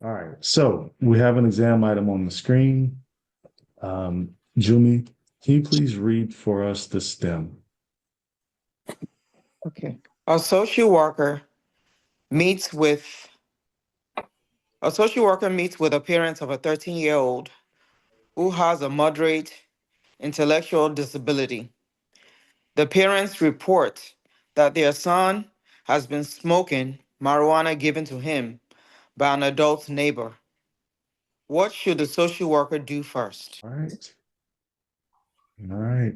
All right. So we have an exam item on the screen. Jumi, can you please read for us the STEM? Okay. A social worker meets with a social worker meets with the parents of a 13-year-old who has a moderate intellectual disability. The parents report that their son has been smoking marijuana given to him by an adult neighbor. What should the social worker do first? All right. All right.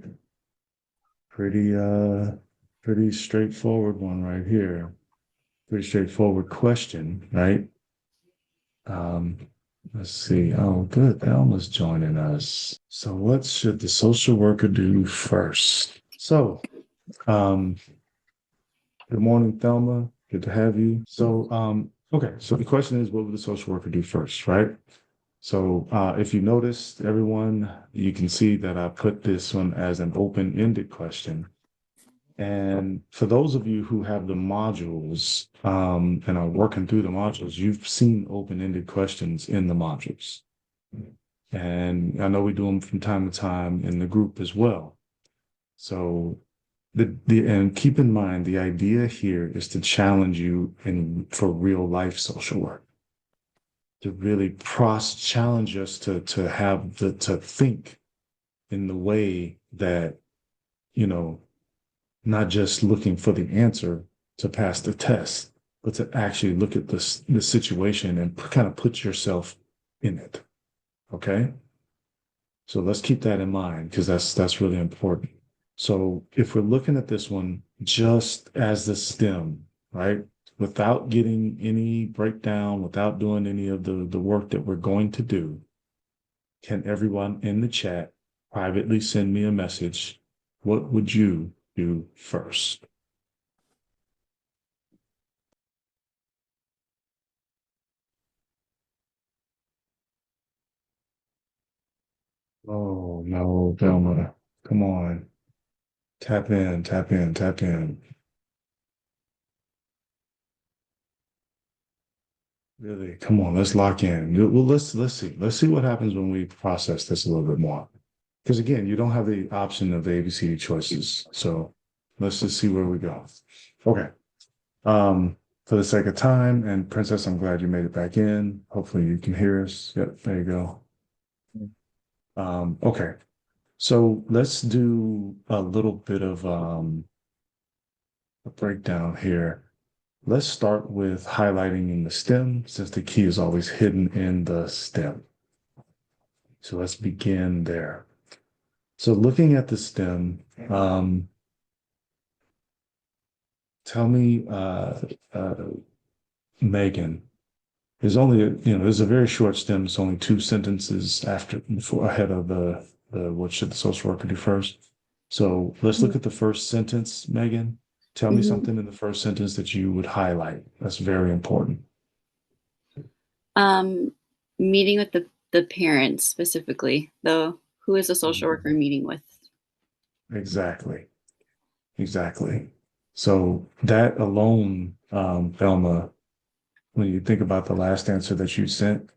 Pretty pretty straightforward one right here. Pretty straightforward question, right? Um, let's see. Oh, good. Elma's joining us. So what should the social worker do first? So, um, good morning, Thelma. Good to have you. So, okay. So the question is, what would the social worker do first, right? So, if you noticed, everyone, you can see that I put this one as an open-ended question. And for those of you who have the modules, and are working through the modules, you've seen open-ended questions in the modules. And I know we do them from time to time in the group as well. So and keep in mind, the idea here is to challenge you for real life social work, to really challenge us to think in the way that, you know, not just looking for the answer to pass the test, but to actually look at the situation and kind of put yourself in it. Okay. So let's keep that in mind because that's really important. So if we're looking at this one just as the STEM, right? Without getting any breakdown, without doing any of the work that we're going to do, can everyone in the chat privately send me a message? What would you do first? Oh no, Velma. Come on. Tap in, tap in, tap in. Really, come on, let's lock in. Well, let's see. Let's see what happens when we process this a little bit more. Because again, you don't have the option of the ABCD choices. So let's just see where we go. Okay. For the sake of time, and Princess, I'm glad you made it back in. Hopefully you can hear us. Yep, there you go. Okay. So let's do a little bit of a breakdown here. Let's start with highlighting in the stem, since the key is always hidden in the stem. So let's begin there. So looking at the stem, tell me, Megan, there's a very short stem. It's only two sentences ahead of the what should the social worker do first. So let's look at the first sentence, Megan. Tell me something in the first sentence that you would highlight. That's very important. Um, Meeting with the parents specifically, though. Who is the social worker meeting with? Exactly. Exactly. So that alone, Velma, when you think about the last answer that you sent,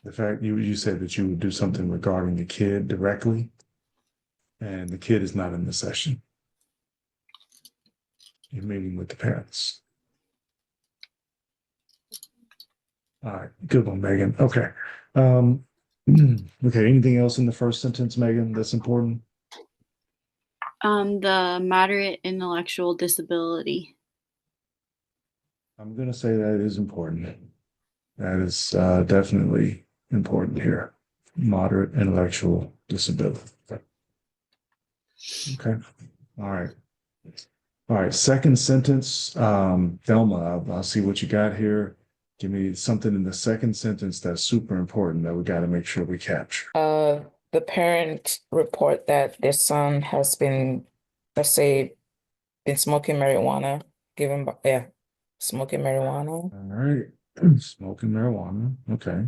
the fact you said that you would do something regarding the kid directly, and the kid is not in the session. You're meeting with the parents. All right, good one, Megan. Okay. Okay, anything else in the first sentence, Megan, that's important? The moderate intellectual disability. I'm going to say that is important. That is definitely important here. Moderate intellectual disability. Okay. All right. All right. Second sentence, Thelma, I'll see what you got here. Give me something in the second sentence that's super important that we got to make sure we capture. The parent report that their son has been, let's say, been smoking marijuana, smoking marijuana. All right. Smoking marijuana. Okay.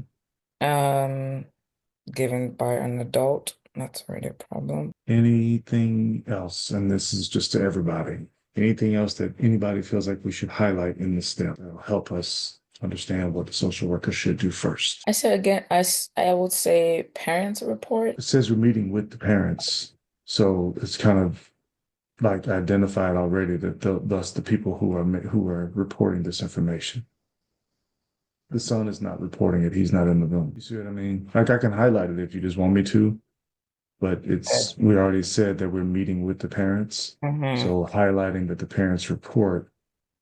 Given by an adult. That's already a problem. Anything else? And this is just to everybody. Anything else that anybody feels like we should highlight in the STEM that'll help us understand what the social worker should do first. I said again, I would say parents report. It says we're meeting with the parents, so it's kind of like identified already that thus the people who are reporting this information. The son is not reporting it. He's not in the room. You see what I mean? Like I can highlight it if you just want me to, but we already said that we're meeting with the parents. Mhm. So highlighting that the parents report,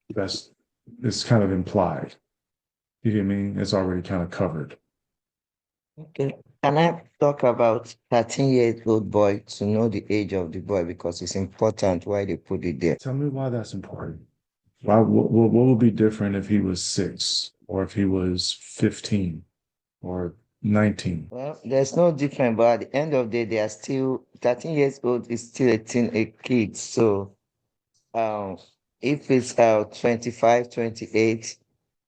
it's kind of implied. You know what I mean? It's already kind of covered. Okay. Can I talk about 13-year-old boy to know the age of the boy because it's important why they put it there? Tell me why that's important. What would be different if he was 6 or if he was 15 or 19? Well, there's no difference, but at the end of the day, they are still 13 years old is still a kid. So if it's 25, 28,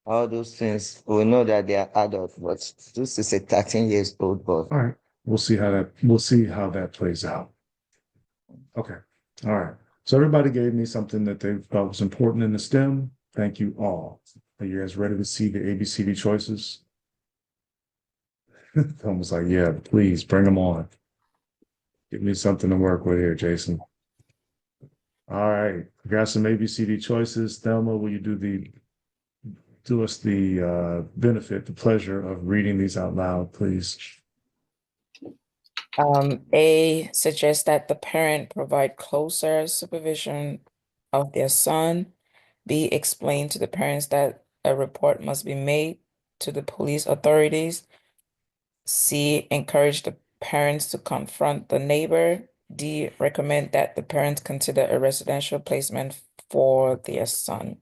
all those things, we know that they are adults, but this is a 13 years old boy. All right. We'll see how that plays out. Okay. All right. So everybody gave me something that they thought was important in the STEM. Thank you all. Are you guys ready to see the ABCD choices? Tom was like, yeah, please bring them on. Give me something to work with here, Jason. All right. I got some ABCD choices. Thelma, will you do us the benefit, the pleasure of reading these out loud, please? A suggests that the parent provide closer supervision of their son. B, explain to the parents that a report must be made to the police authorities. C, encourage the parents to confront the neighbor. D, recommend that the parents consider a residential placement for their son.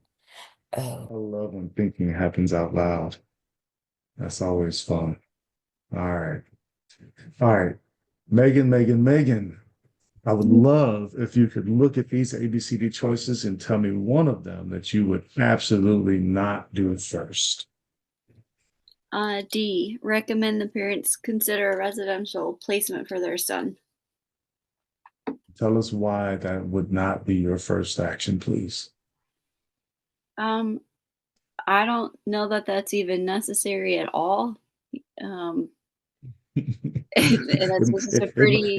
I love when thinking happens out loud. That's always fun. All right. All right. Megan. I would love if you could look at these ABCD choices and tell me one of them that you would absolutely not do first. D, recommend the parents consider a residential placement for their son. Tell us why that would not be your first action, please. I don't know that that's even necessary at all. That's just a pretty,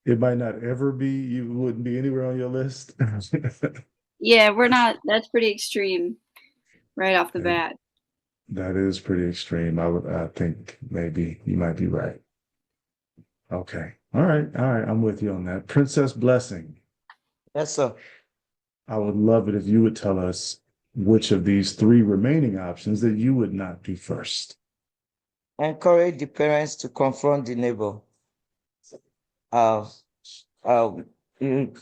it might not ever be, you wouldn't be anywhere on your list. yeah, that's pretty extreme right off the bat. That is pretty extreme. I think maybe you might be right. Okay. All right. I'm with you on that. Princess Blessing. Yes, sir. I would love it if you would tell us which of these 3 remaining options that you would not do first. Encourage the parents to confront the neighbor. Uh, uh, mm,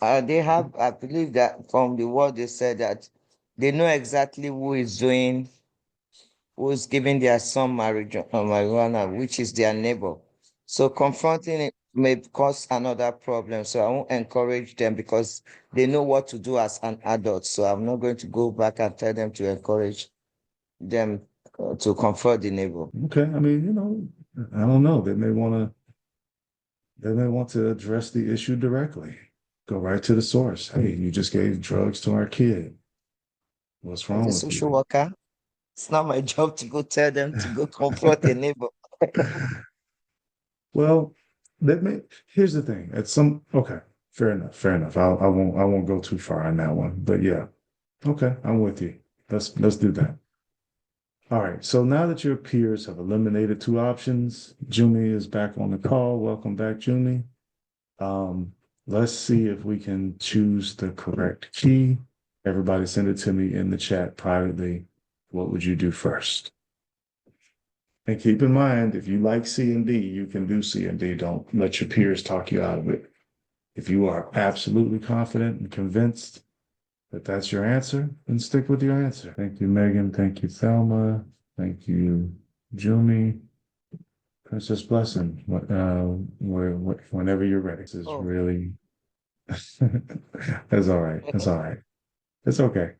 they have, I believe that from the word they said that they know exactly who's giving their son marijuana, which is their neighbor. So confronting it may cause another problem. So I won't encourage them because they know what to do as an adult. So I'm not going to go back and tell them to encourage them to confront the neighbor. Okay. I mean, I don't know. They may want to address the issue directly. Go right to the source. Hey, you just gave drugs to our kid. What's wrong As a with social you? worker, it's not my job to go tell them to go confront a neighbor. Well, here's the thing. Okay, fair enough. I won't go too far on that one. But yeah, okay, I'm with you. Let's do that. All right. So now that your peers have eliminated 2 options, Jumi is back on the call. Welcome back, Jumi. Let's see if we can choose the correct key. Everybody send it to me in the chat privately. What would you do first? And keep in mind, if you like C and D, you can do C and D. Don't let your peers talk you out of it. If you are absolutely confident and convinced that that's your answer, then stick with your answer. Thank you, Megan. Thank you, Thelma. Thank you, Jumi. Princess Blessing. Whenever you're ready. This is Oh. really. That's all right. That's all right. It's okay.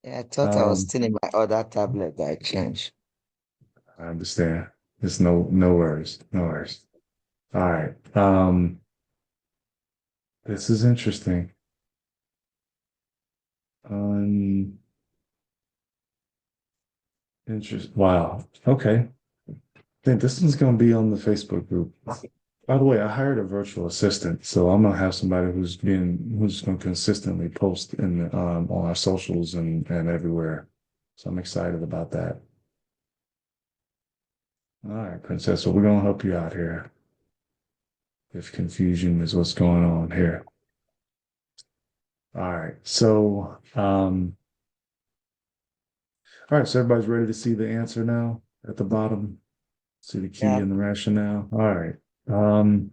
Yeah, I thought I was still in my other tablet that I changed. I understand. There's no worries. No worries. All right. This is interesting. Interesting. Wow. Okay. I think this one's going to be on the Facebook group. By the way, I hired a virtual assistant, so I'm gonna have somebody who's gonna consistently post in on our socials and everywhere. So I'm excited about that. All right, Princess. So we're gonna help you out here. If confusion is what's going on here. All right. All right, so everybody's ready to see the answer now at the bottom. See the key Yeah. and the rationale. All right. Um,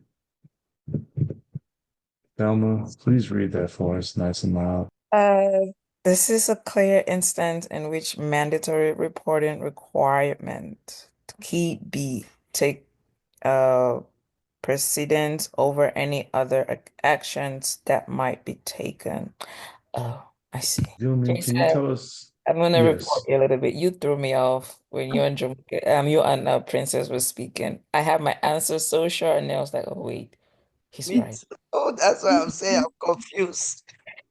Thelma, please read that for us, nice and loud. Uh, this is a clear instance in which mandatory reporting requirement key B take precedence over any other actions that might be taken. Oh, I see. Jumi, can you Jason, tell us? I'm gonna report Yes. you a little bit. You threw me off when you and you and Princess was speaking. I had my answer so short, and I was like, "Oh wait, he's Me right." too. Oh, that's why I'm saying I'm confused.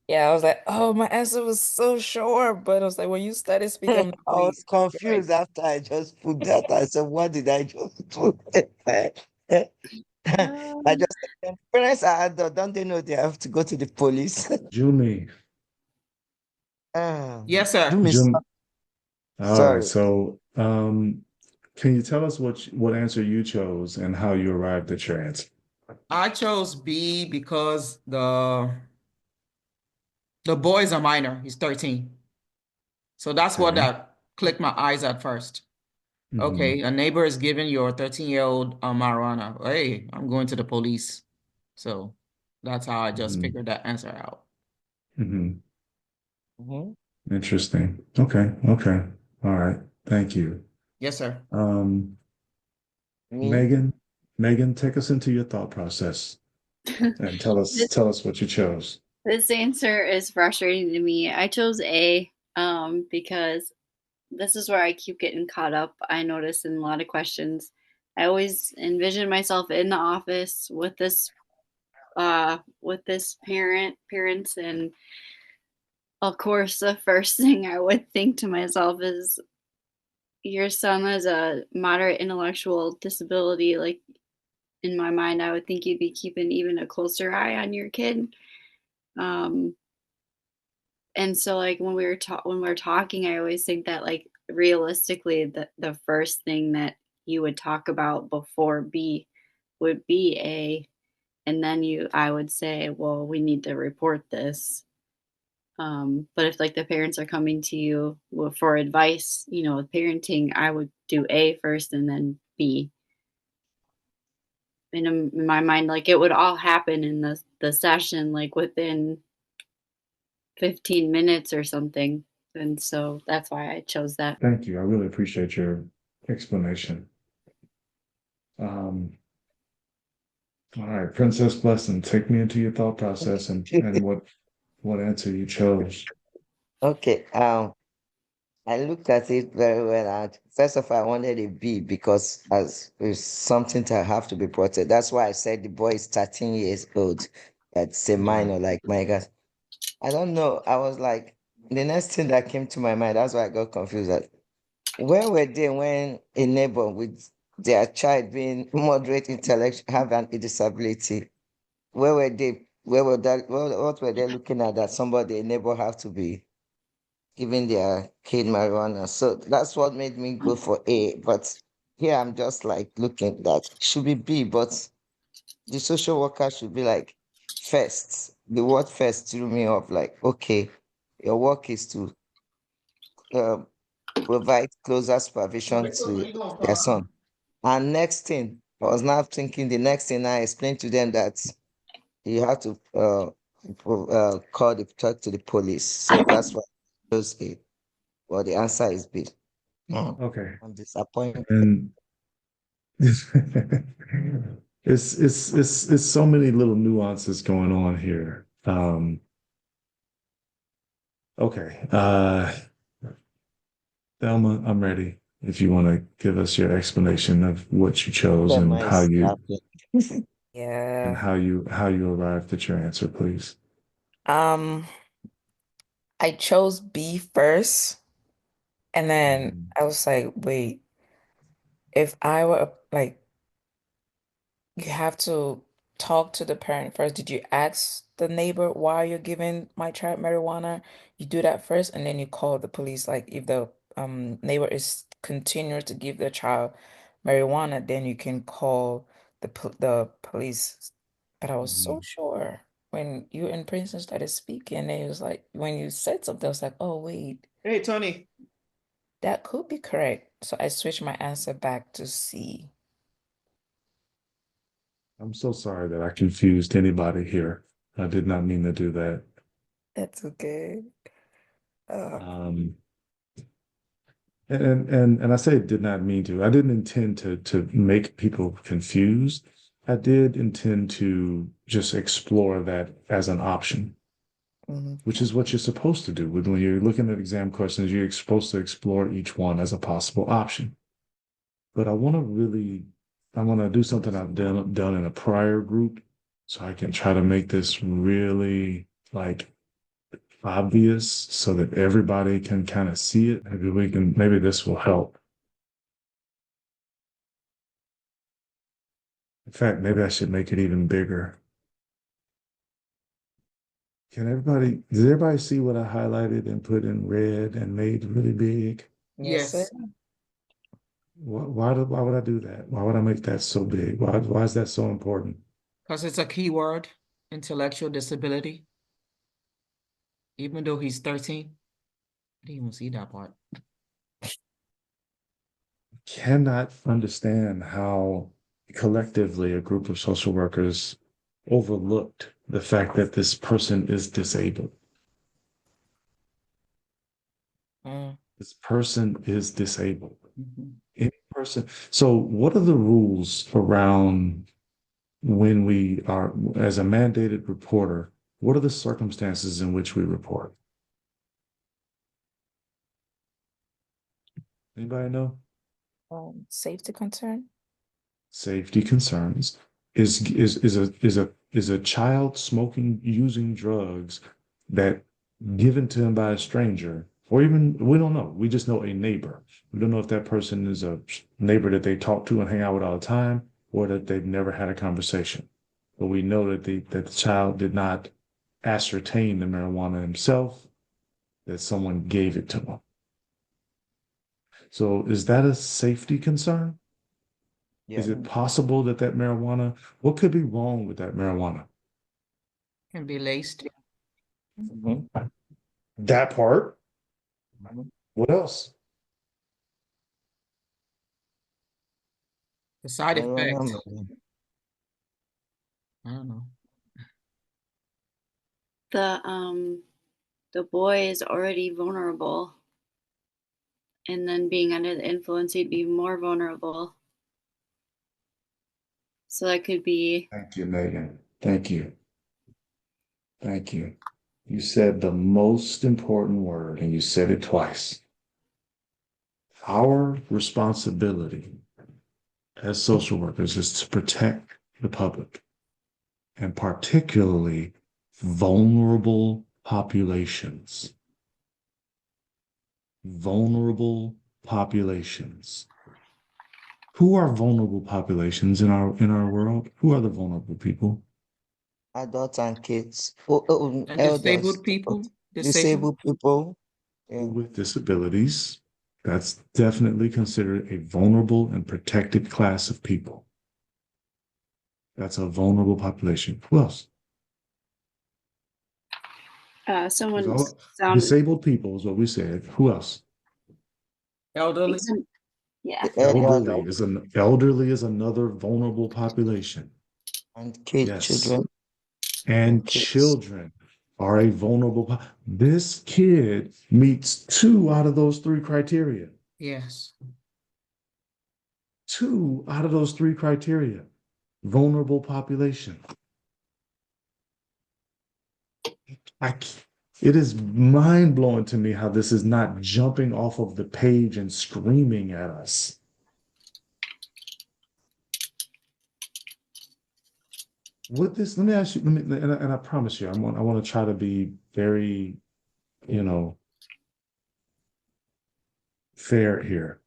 Yeah, I was like, "Oh, my answer was so short," but I was like, when you started speaking, I I'm like, was "Wait, you're right." confused after I just put that. I said, what did I just do? I Um, just said, parents are adult, don't they know they have to go to the police? Jumi, Yes, Do sir. me Jum. All right. sorry. So, can you tell us what answer you chose and how you arrived at your answer? I chose B because the boy is a minor. He's 13. So that's what Okay. that clicked my eyes at first. Hmm. Okay, a neighbor is giving your 13-year-old marijuana. Hey, I'm going to the police. So that's how I just Hmm. figured that answer out. Hmm. Mhm. Interesting. Okay. Okay. All right. Thank you. Yes, sir. Um, Me? Megan, Megan, take us into your thought process and this tell us what you chose. this answer is frustrating to me. I chose A, because this is where I keep getting caught up. I notice in a lot of questions. I always envision myself in the office with this parents, and of course the first thing I would think to myself is your son has a moderate intellectual disability. Like, in my mind, I would think you'd be keeping even a closer eye on your kid. Um, and so, like, when we're talking, I always think that, like, realistically, the first thing that you would talk about before B would be A, and then I would say, well, we need to report this. But if, like, the parents are coming to you for advice, with parenting, I would do A first and then B. In my mind, like, it would all happen in the session, like, within 15 minutes or something. And so that's why I chose that. Thank you. I really appreciate your explanation. Um, all right, Princess Blessing, take me into your thought process and what answer you chose. Okay. I looked at it very well. And first of all, I wanted a B because as it's something to have to be protected. That's why I said the boy is 13 years old. That's a Right. minor, like my God. I don't know. I was like, the next thing that came to my mind, that's why I got confused. That where were they when a neighbor with their child being moderate intellectual have a disability? Where were they? Where were that? What were they looking at that somebody, a neighbor, have to be giving their kid marijuana? So that's what made me go for A. But here I'm just like looking that should be B, but the social worker should be like first. The word first threw me off. Like, okay, your work is to um, provide closer supervision to their son. And next thing, I was now thinking the next thing I explained to them that you have to talk to the police. So that's what I chose A. Well, the answer is B. Okay. I'm disappointed. And it's so many little nuances going on here. Okay. Thelma, I'm ready. If you want to give us your explanation of what you chose Grandma and is happy. Yeah. how you arrived at your answer, please. Um, I chose B first And then I was like, wait, if I were like, you have to talk to the parent first. Did you ask the neighbor why you're giving my child marijuana? You do that first, and then you call the police. Like if the neighbor is continuing to give the child marijuana, then you can call the police. But I was so Mhm. sure when you and Princeton started speaking, and it was like when you said something, I was like, oh wait, Hey, Tony. that could be correct. So I switched my answer back to C. I'm so sorry that I confused anybody here. I did not mean to do that. That's okay. Uh, Um, and I say did not mean to. I didn't intend to make people confused. I did intend to just explore that as an option, which okay. is what you're supposed to do. When you're looking at exam questions, you're supposed to explore each one as a possible option. But I want to do something I've done in a prior group, so I can try to make this really like obvious so that everybody can kind of see it. Maybe this will help. In fact, maybe I should make it even bigger. Does everybody see what I highlighted and put in red and made really big? Yes, sir. Yes, Why would I do that? Why would I make that so big? Why is that so important? because it's a keyword, intellectual disability. Even though he's 13, I didn't even see that part. Cannot understand how collectively a group of social workers overlooked the fact that this person is disabled. Mm. This person is disabled. Mhm. Any person. So, what are the rules around when we are, as a mandated reporter, what are the circumstances in which we report? Anybody know? Safety concern? Safety concerns. Is a child smoking, using drugs that given to him by a stranger, or even we don't know. We just know a neighbor. We don't know if that person is a neighbor that they talk to and hang out with all the time, or that they've never had a conversation. But we know that the child did not ascertain the marijuana himself, that someone gave it to him. So is that a safety concern? Yeah. Is it possible that what could be wrong with that marijuana? Can be laced. Mhm. That part. What else? The side effect, Marijuana. I don't know. The boy is already vulnerable, and then being under the influence, he'd be more vulnerable. So that could be Thank you, Megan. Thank you. Thank you. You said the most important word and you said it twice. Our responsibility as social workers is to protect the public and particularly vulnerable populations. Vulnerable populations. Who are vulnerable populations in our world? Who are the vulnerable people? Adults and kids. And Elders. disabled people, disabled. Disabled people. People Yeah. with disabilities. That's definitely considered a vulnerable and protected class of people. That's a vulnerable population. Who else? someone's sound. Disabled people is what we said. Who else? Elderly. Yeah. The elder Elderly is another vulnerable population. and kids, Yes. children and And kids. children are a this kid meets two out of those three criteria. Yes. Two out of those three criteria. Vulnerable population. I, it is mind blowing to me how this is not jumping off of the page and screaming at us. Let me ask you, and I promise you, I want to try to be very, you know, fair here.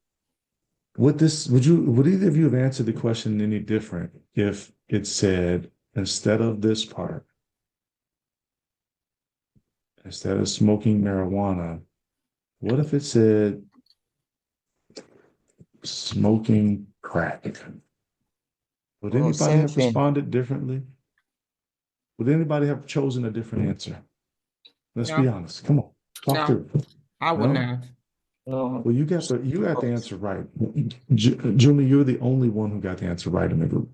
Would either of you have answered the question any different if it said, instead of this part, instead of smoking marijuana, what if it said smoking crack? Would Oh, anybody same have thing. responded differently? Would anybody have chosen a different answer? Let's be No, honest. Come on, talk no, through it. I wouldn't No? have. No. Well, you got the answer right. Julie, you're the only one who got the answer right in the group.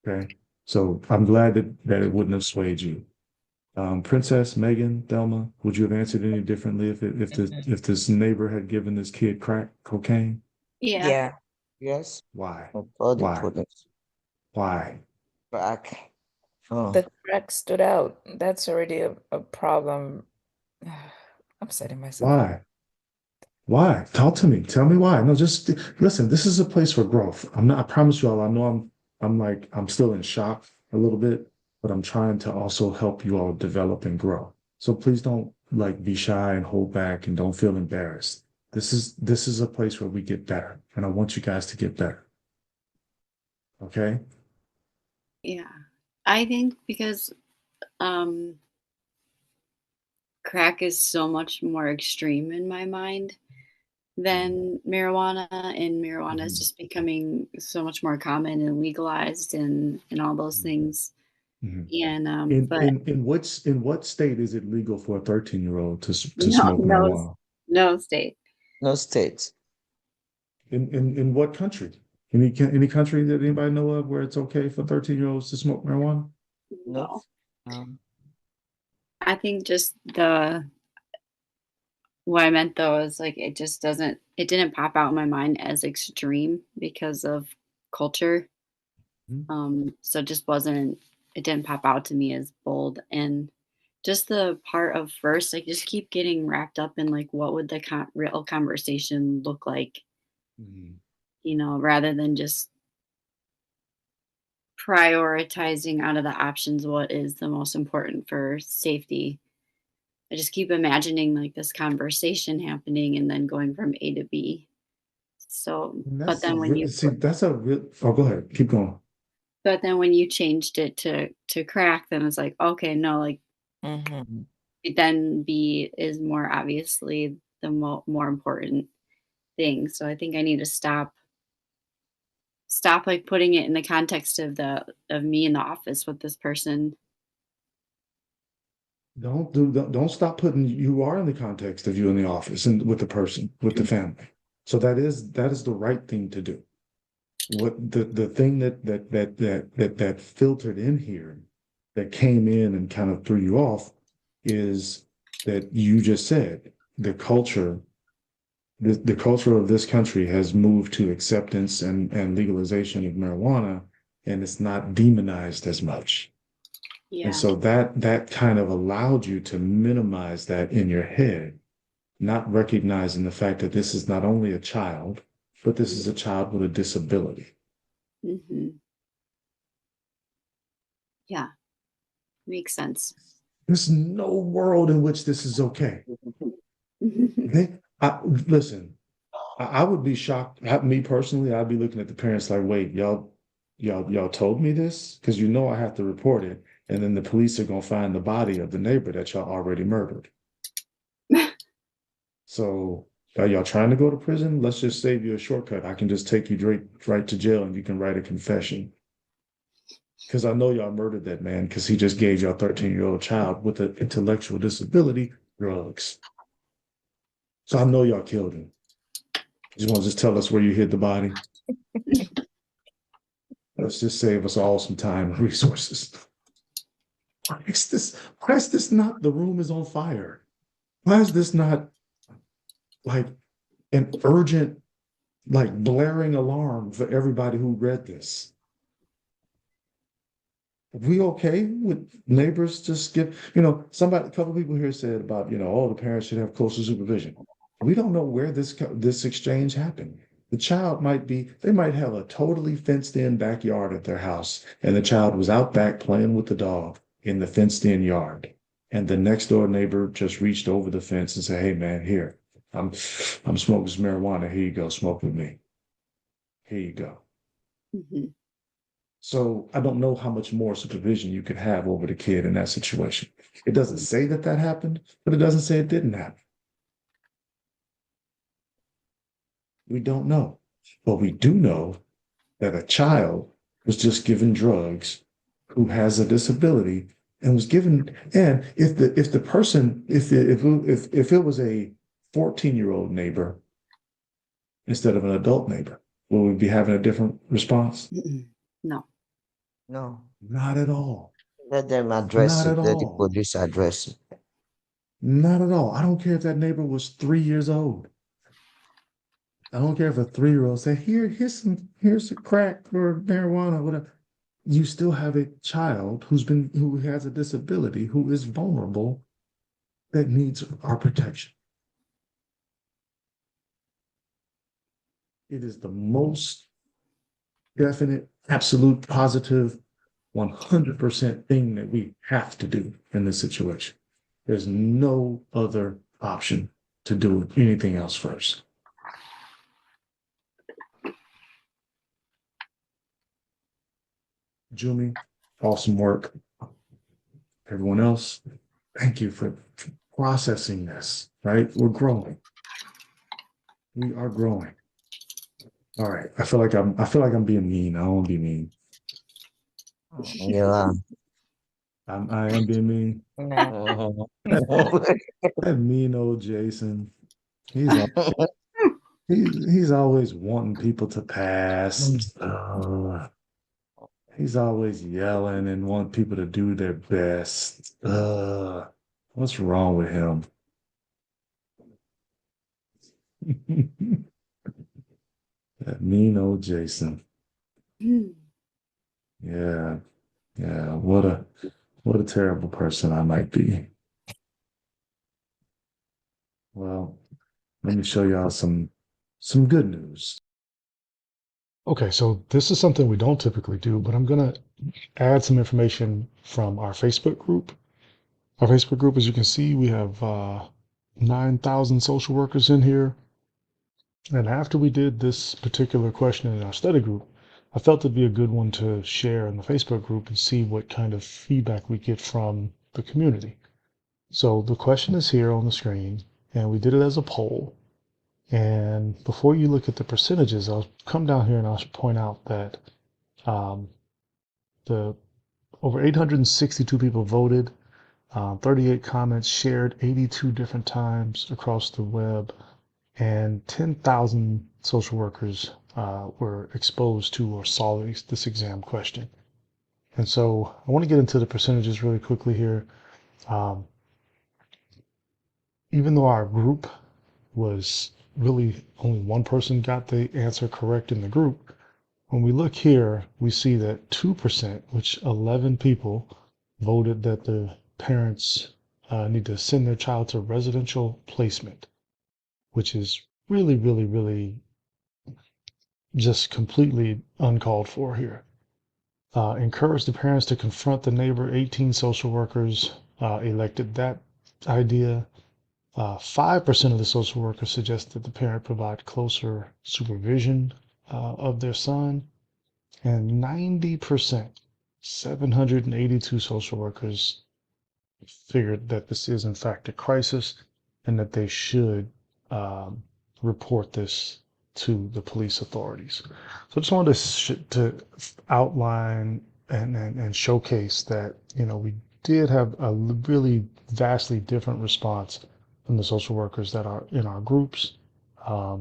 Okay. So I'm glad that it wouldn't have swayed you. Princess, Megan, Thelma, would you have answered any differently if this neighbor had given this kid crack cocaine? Yeah. Yeah. Yes. Why? All the Why? products Why? back. Oh, The crack stood out. That's already a problem. I'm setting myself up. Why? Why? Talk to me. Tell me why. No, just listen. This is a place for growth. I'm not. I promise you all. I know I'm still in shock a little bit, but I'm trying to also help you all develop and grow. So please don't like be shy and hold back and don't feel embarrassed. This is a place where we get better, and I want you guys to get better. Okay? Yeah. I think because crack is so much more extreme in my mind than marijuana, and marijuana is just becoming so much more common and legalized and all those things. Mhm. And but In what state is it legal for a 13-year-old to no smoke no marijuana? no state. no state. In what country? Any country that anybody know of where it's okay for 13-year-olds to smoke marijuana? No. No. Um, I think just the what I meant though is like it didn't pop out in my mind as extreme because of culture. Mhm. So it just wasn't it didn't pop out to me as bold. And just the part of first, I just keep getting wrapped up in like what would the real conversation look like, Mhm. rather than just prioritizing out of the options what is the most important for safety. I just keep imagining like this conversation happening and then going from A to B. So, And but that's a then when real, you see, that's a real, oh, go ahead, keep going. but then when you changed it to crack, then it's like, okay, no, like Mm-hmm. then B is more obviously the more important thing. So I think I need to stop like putting it in the context of me in the office with this person. Don't stop putting you are in the context of you in the office and with the person, with the family. So that is the right thing to do. What the thing that filtered in here that came in and kind of threw you off is that you just said the culture of this country has moved to acceptance and legalization of marijuana, and it's not demonized as much. And Yeah. so that kind of allowed you to minimize that in your head, not recognizing the fact that this is not only a child, but this is a child with a disability. Hmm. Yeah. Makes sense. There's no world in which this is okay. Okay? Listen, I would be shocked. Me personally, I'd be looking at the parents like, wait, y'all told me this? Because I have to report it. And then the police are gonna find the body of the neighbor that y'all already murdered. So are y'all trying to go to prison? Let's just save you a shortcut. I can just take you right to jail and you can write a confession. Because I know y'all murdered that man because he just gave y'all 13-year-old child with an intellectual disability drugs. So I know y'all killed him. You want to just tell us where you hid the body? Let's just save us all some time and resources. Why is this not the room is on fire? Why is this not like an urgent, like blaring alarm for everybody who read this? We okay with neighbors just a couple people here said about, all the parents should have closer supervision. We don't know where this exchange happened. They might have a totally fenced in backyard at their house, and the child was out back playing with the dog in the fenced in yard. And the next door neighbor just reached over the fence and said, hey man, here, I'm smoking some marijuana. Here you go, smoke with me. Here you go. Mhm. So I don't know how much more supervision you could have over the kid in that situation. It doesn't say that that happened, but it doesn't say it didn't happen. We don't know. But we do know that a child was just given drugs who has a disability and was given, and if the person, if it was a 14-year-old neighbor instead of an adult neighbor, will we be having a different response? No. No, Not at all. let them address Not it. at Let the all. police address it. Not at all. I don't care if that neighbor was 3 years old. I don't care if a 3-year-old said, here's a crack or marijuana, whatever. You still have a child who has a disability, who is vulnerable, that needs our protection. It is the most definite, absolute, positive, 100% thing that we have to do in this situation. There's no other option to do anything else first. Jumi, awesome work. Everyone else, thank you for processing this, right? We're growing. We are growing. All right. I feel like I'm being mean. I don't want to be mean. Yeah. I am being mean. No. That mean old Jason. He's al- he's always wanting people to pass. He's always yelling and want people to do their best. What's wrong with him? That mean old Jason. Yeah, yeah. What a terrible person I might be. Well, let me show y'all some good news. Okay, so this is something we don't typically do, but I'm going to add some information from our Facebook group. Our Facebook group, as you can see, we have 9,000 social workers in here. And after we did this particular question in our study group, I felt it'd be a good one to share in the Facebook group and see what kind of feedback we get from the community. So the question is here on the screen, and we did it as a poll. And before you look at the percentages, I'll come down here and I'll point out that the over 862 people voted, 38 comments shared 82 different times across the web, and 10,000 social workers were exposed to or saw this exam question. And so I want to get into the percentages really quickly here. Um, even though our group was really only one person got the answer correct in the group, when we look here, we see that 2%, which 11 people voted that the parents need to send their child to residential placement, which is really, really, really just completely uncalled for here. Encourage the parents to confront the neighbor. 18 social workers elected that idea. 5% of the social workers suggest that the parent provide closer supervision of their son. And 90%, 782 social workers figured that this is in fact a crisis and that they should um, report this to the police authorities. So I just wanted to outline and showcase that, you know, we did have a really vastly different response from the social workers that are in our groups. A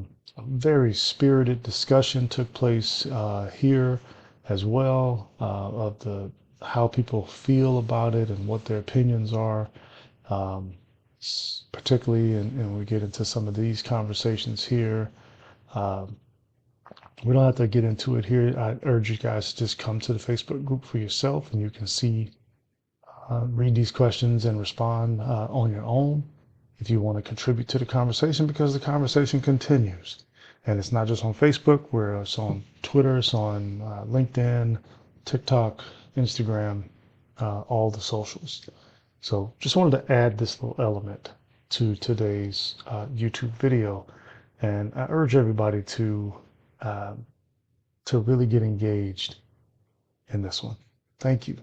very spirited discussion took place here as well of the how people feel about it and what their opinions are, um, particularly, and we get into some of these conversations here. Um, we don't have to get into it here. I urge you guys to just come to the Facebook group for yourself, and you can see, read these questions and respond on your own if you want to contribute to the conversation, because the conversation continues. And it's not just on Facebook, where it's on Twitter, it's on LinkedIn, TikTok, Instagram, all the socials. So just wanted to add this little element to today's YouTube video. And I urge everybody to really get engaged in this one. Thank you.